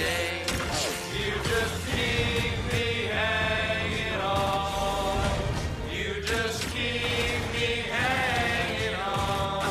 day. You just keep me hanging on. You just keep me hanging on.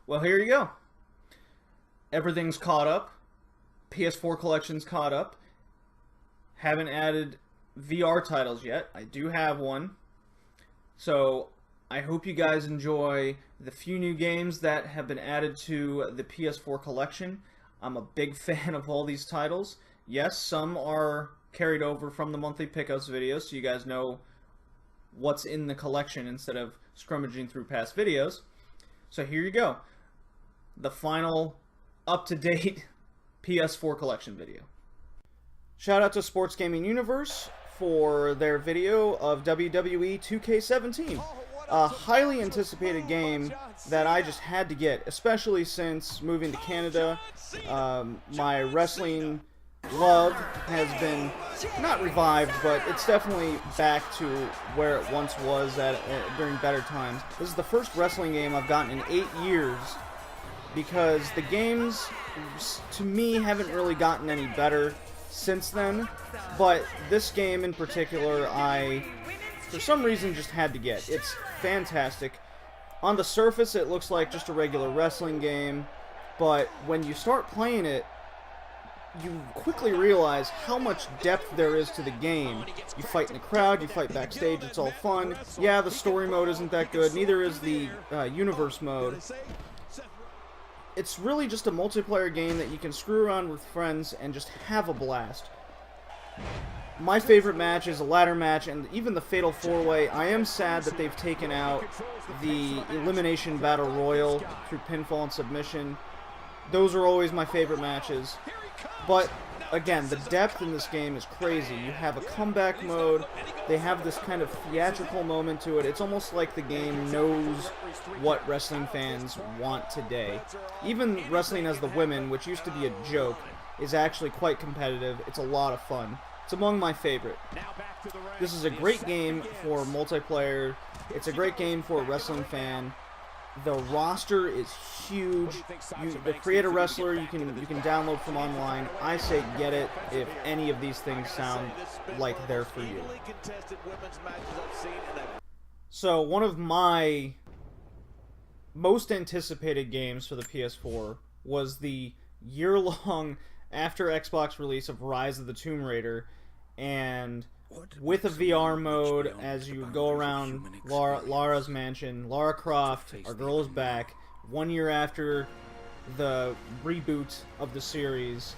Well, here you go. Everything's caught up. PS4 collection's caught up. Haven't added VR titles yet. I do have one. So, I hope you guys enjoy the few new games that have been added to the PS4 collection. I'm a big fan of all these titles. Yes, some are carried over from the monthly pickups videos, so you guys know what's in the collection instead of scrummaging through past videos. So here you go. The final up-to-date PS4 collection video. Shout out to Sports Gaming Universe for their video of WWE 2K17. A highly anticipated game that I just had to get, especially since moving to Canada. My wrestling love has been not revived, but it's definitely back to where it once was during better times. This is the first wrestling game I've gotten in 8 years, because the games, to me, haven't really gotten any better since then. But this game in particular, I, for some reason, just had to get. It's fantastic. On the surface, it looks like just a regular wrestling game, but when you start playing it, you quickly realize how much depth there is to the game. You fight in a crowd, you fight backstage, it's all fun. Yeah, the story mode isn't that good, neither is the universe mode. It's really just a multiplayer game that you can screw around with friends and just have a blast. My favorite match is a ladder match, and even the Fatal 4-Way. I am sad that they've taken out the Elimination Battle Royal through pinfall and submission. Those are always my favorite matches. But, again, the depth in this game is crazy. You have a comeback mode. They have this kind of theatrical moment to it. It's almost like the game knows what wrestling fans want today. Even wrestling as the women, which used to be a joke, is actually quite competitive. It's a lot of fun. It's among my favorite. This is a great game for multiplayer. It's a great game for a wrestling fan. The roster is huge. To create a wrestler, you can download from online. I say get it if any of these things sound like they're for you. So one of my most anticipated games for the PS4 was the year-long after Xbox release of Rise of the Tomb Raider, and with a VR mode as you go around Lara's mansion. Lara Croft, our girl, is back 1 year after the reboot of the series.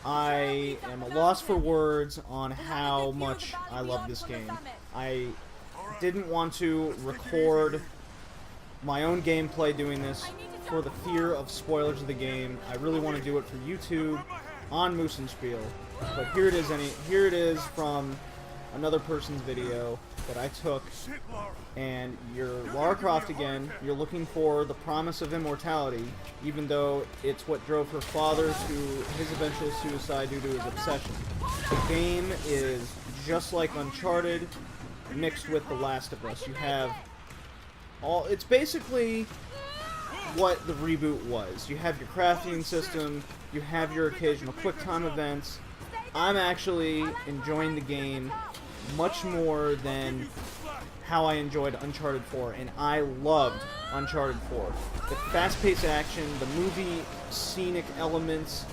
I am a loss for words on how much I love this game. I didn't want to record my own gameplay doing this for the fear of spoilers of the game. I really want to do it for YouTube on Moosen Spiel. But here it is from another person's video that I took, and you're Lara Croft again. You're looking for the promise of immortality, even though it's what drove her father to his eventual suicide due to his obsession. The game is just like Uncharted, mixed with The Last of Us. You have it's basically what the reboot was. You have your crafting system, you have your occasional quick-time events. I'm actually enjoying the game much more than how I enjoyed Uncharted 4, and I loved Uncharted 4. The fast-paced action, the movie scenic elements,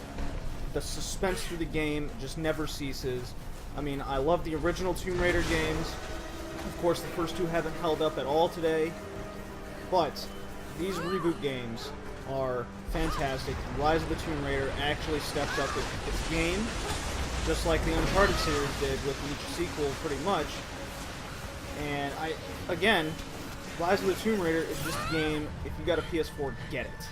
the suspense through the game just never ceases. I mean, I love the original Tomb Raider games. Of course, the first two haven't held up at all today, but these reboot games are fantastic. Rise of the Tomb Raider actually steps up its game, just like the Uncharted series did with each sequel, pretty much. And again, Rise of the Tomb Raider is just a game, if you got a PS4, get it.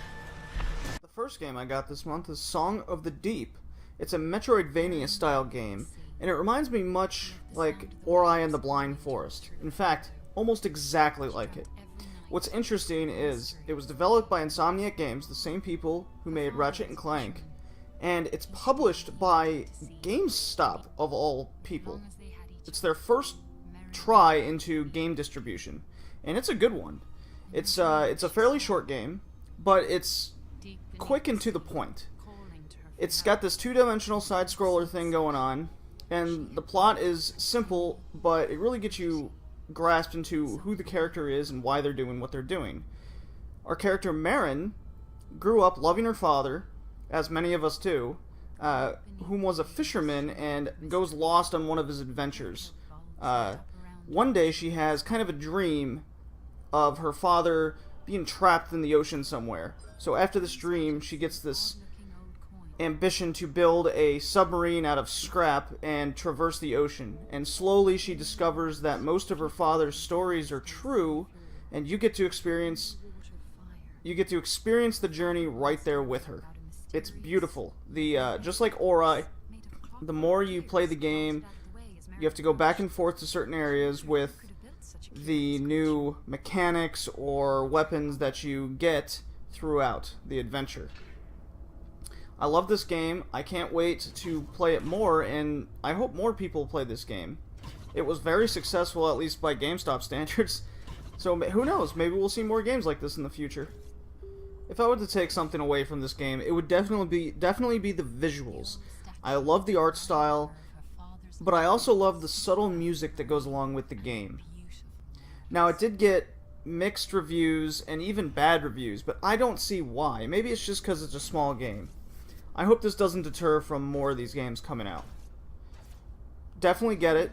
The first game I got this month is Song of the Deep. It's a Metroidvania-style game, and it reminds me much like Ori and the Blind Forest. In fact, almost exactly like it. What's interesting is, it was developed by Insomniac Games, the same people who made Ratchet & Clank, and it's published by GameStop, of all people. it's their first try into game distribution, and it's a good one. It's a fairly short game, but it's quick and to the point. It's got this two-dimensional side-scroller thing going on, and the plot is simple, but it really gets you grasped into who the character is and why they're doing what they're doing. Our character Marin grew up loving her father, as many of us do, whom was a fisherman and goes lost on one of his adventures. One day she has kind of a dream of her father being trapped in the ocean somewhere. So after this dream, she gets this ambition to build a submarine out of scrap and traverse the ocean. And slowly she discovers that most of her father's stories are true, and you get to experience the journey right there with her. It's beautiful. Just like Ori, the more you play the game, you have to go back and forth to certain areas with the new mechanics or weapons that you get throughout the adventure. I love this game. I can't wait to play it more, and I hope more people play this game. It was very successful, at least by GameStop standards, so who knows, maybe we'll see more games like this in the future. If I were to take something away from this game, it would definitely be the visuals. I love the art style, but I also love the subtle music that goes along with the game. Now, it did get mixed reviews and even bad reviews, but I don't see why. Maybe it's just because it's a small game. I hope this doesn't deter from more of these games coming out. Definitely get it.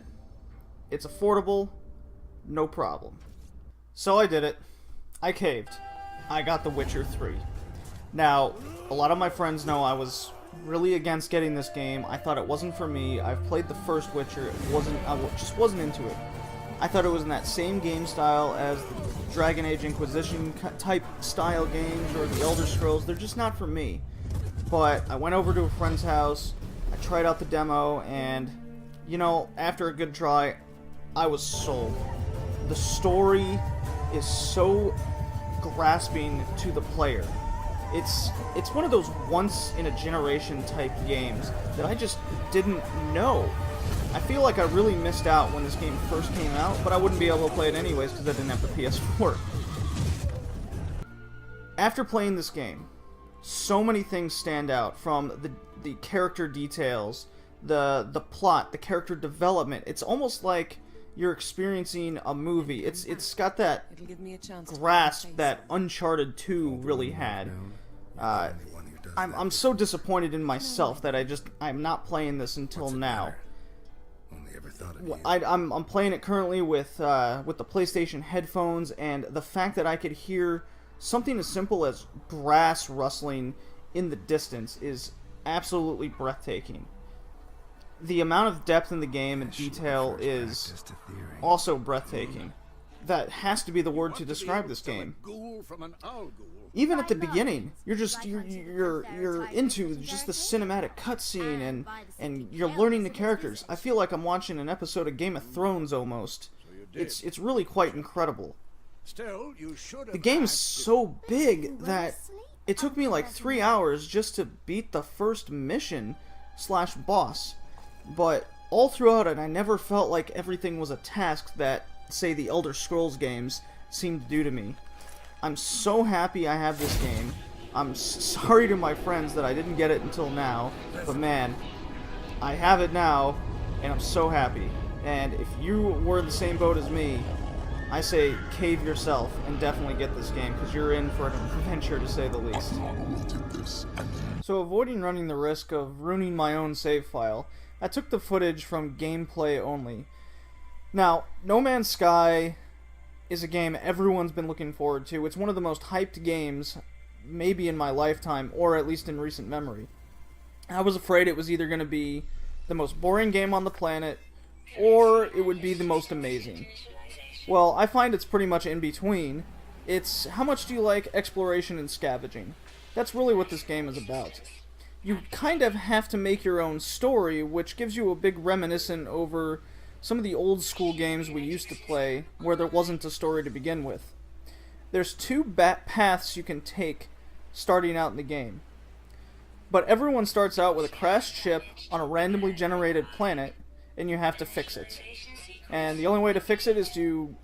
It's affordable. No problem. So I did it. I caved. I got The Witcher 3. Now, a lot of my friends know I was really against getting this game. I thought it wasn't for me. I've played the first Witcher. I just wasn't into it. I thought it was in that same game style as the Dragon Age Inquisition type style games or the Elder Scrolls. They're just not for me. But I went over to a friend's house, I tried out the demo, and, you know, after a good try, I was sold. The story is so grasping to the player. It's one of those once-in-a-generation type games that I just didn't know. I feel like I really missed out when this game first came out, but I wouldn't be able to play it anyways because I didn't have the PS4. After playing this game, so many things stand out, from the character details, the plot, the character development. It's almost like you're experiencing a movie. It's got that grasp that Uncharted 2 really had. I'm so disappointed in myself that I'm not playing this until now. I'm playing it currently with the PlayStation headphones, and the fact that I could hear something as simple as brass rustling in the distance is absolutely breathtaking. The amount of depth in the game and detail is also breathtaking. That has to be the word to describe this game. Even at the beginning, you're into just the cinematic cutscene, and you're learning the characters. I feel like I'm watching an episode of Game of Thrones almost. It's really quite incredible. The game's so big that it took me like 3 hours just to beat the first mission / boss. But all throughout it, I never felt like everything was a task that, say, the Elder Scrolls games seemed to do to me. I'm so happy I have this game. I'm sorry to my friends that I didn't get it until now, but man, I have it now, and I'm so happy. And if you were in the same boat as me, I say cave yourself and definitely get this game, because you're in for an adventure, to say the least. So, avoiding running the risk of ruining my own save file, I took the footage from gameplay only. Now, No Man's Sky is a game everyone's been looking forward to. It's one of the most hyped games, maybe in my lifetime, or at least in recent memory. I was afraid it was either going to be the most boring game on the planet, or it would be the most amazing. Well, I find it's pretty much in between. It's how much do you like exploration and scavenging? That's really what this game is about. You kind of have to make your own story, which gives you a big reminiscent over some of the old school games we used to play, where there wasn't a story to begin with. There's two paths you can take starting out in the game. But everyone starts out with a crashed ship on a randomly generated planet, and you have to fix it. And the only way to fix it is to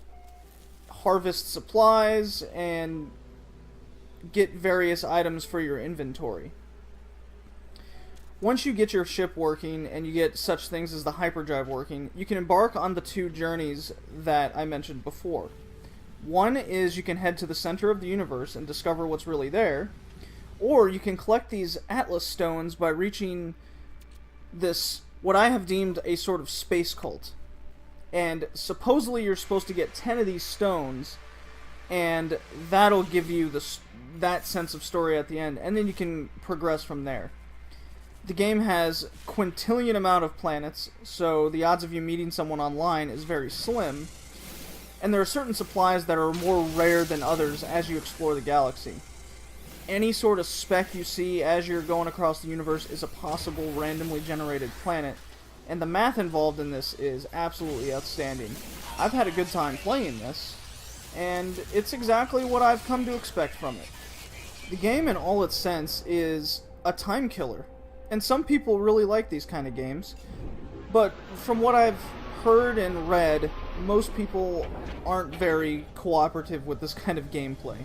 harvest supplies and get various items for your inventory. Once you get your ship working and you get such things as the hyperdrive working, you can embark on the 2 journeys that I mentioned before. One is you can head to the center of the universe and discover what's really there, or you can collect these Atlas stones by reaching this, what I have deemed a sort of space cult. And supposedly you're supposed to get 10 of these stones, and that'll give you that sense of story at the end, and then you can progress from there. The game has quintillion amount of planets, so the odds of you meeting someone online is very slim, and there are certain supplies that are more rare than others as you explore the galaxy. Any sort of spec you see as you're going across the universe is a possible randomly generated planet, and the math involved in this is absolutely outstanding. I've had a good time playing this, and it's exactly what I've come to expect from it. The game, in all its sense, is a time killer, and some people really like these kind of games, but from what I've heard and read, most people aren't very cooperative with this kind of gameplay.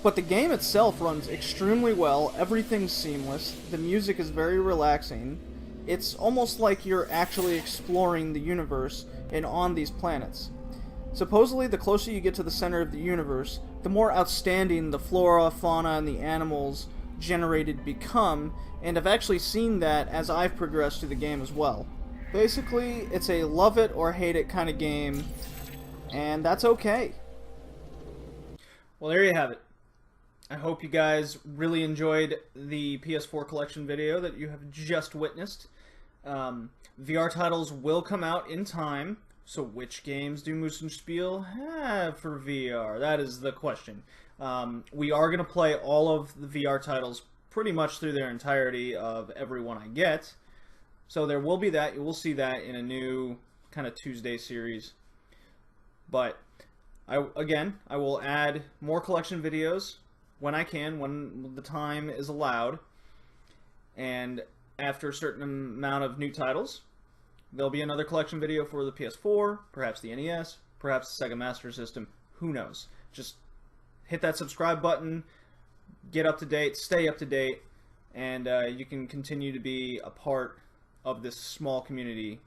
But the game itself runs extremely well, everything's seamless, the music is very relaxing, it's almost like you're actually exploring the universe and on these planets. Supposedly, the closer you get to the center of the universe, the more outstanding the flora, fauna, and the animals generated become, and I've actually seen that as I've progressed through the game as well. Basically, it's a love it or hate it kind of game, and that's okay. Well, there you have it. I hope you guys really enjoyed the PS4 collection video that you have just witnessed. VR titles will come out in time, so which games do Moosen Spiel have for VR? That is the question. We are going to play all of the VR titles pretty much through their entirety of every one I get. So there will be that. You will see that in a new kind of Tuesday series. But, I will add more collection videos when I can, when the time is allowed. And after a certain amount of new titles, there'll be another collection video for the PS4, perhaps the NES, perhaps the Sega Master System. Who knows? Just hit that subscribe button, get up to date, stay up to date, and you can continue to be a part of this small community